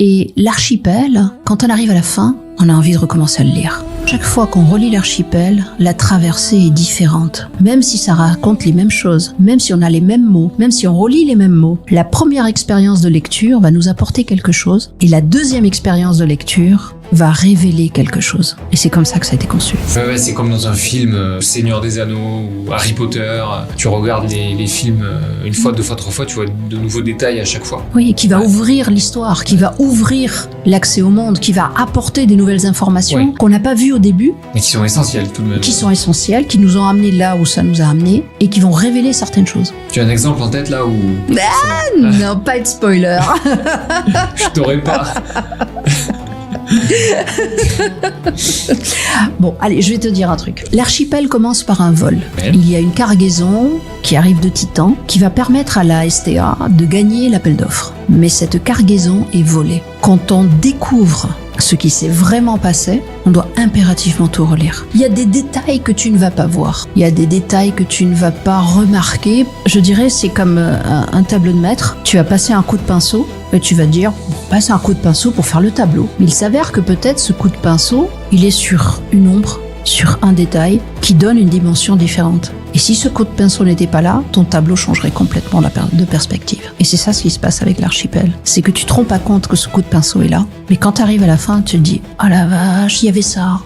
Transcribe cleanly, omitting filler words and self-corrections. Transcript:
Et l'archipel, quand on arrive à la fin, on a envie de recommencer à le lire. Chaque fois qu'on relit l'archipel, la traversée est différente. Même si ça raconte les mêmes choses, même si on a les mêmes mots, même si on relit les mêmes mots, la première expérience de lecture va nous apporter quelque chose et la deuxième expérience de lecture va révéler quelque chose. Et c'est comme ça que ça a été conçu. Ouais, c'est comme dans un film Seigneur des Anneaux ou Harry Potter. Tu regardes les films une fois, deux fois, trois fois, tu vois de nouveaux détails à chaque fois. Oui, qui va ouvrir l'histoire, qui va ouvrir l'accès au monde, qui va apporter des nouvelles informations qu'on n'a pas vues au début. Mais qui sont essentielles tout de même. Qui sont essentielles, qui nous ont amenés là où ça nous a amenés et qui vont révéler certaines choses. Tu as un exemple en tête là où... Non, pas de spoiler. Je t'aurais pas... Bon, allez, je vais te dire un truc. L'archipel commence par un vol. Il y a une cargaison qui arrive de Titan qui va permettre à la STA de gagner l'appel d'offres. Mais cette cargaison est volée. Quand on découvre ce qui s'est vraiment passé, on doit impérativement tout relire. Il y a des détails que tu ne vas pas voir. Il y a des détails que tu ne vas pas remarquer. Je dirais, c'est comme un tableau de maître. Tu vas passer un coup de pinceau et tu vas dire, passe un coup de pinceau pour faire le tableau. Mais il s'avère que peut-être ce coup de pinceau, il est sur une ombre, sur un détail qui donne une dimension différente. Et si ce coup de pinceau n'était pas là, ton tableau changerait complètement de perspective. Et c'est ça ce qui se passe avec l'archipel. C'est que tu te rends pas compte que ce coup de pinceau est là, mais quand tu arrives à la fin, tu te dis « Oh la vache, il y avait ça !»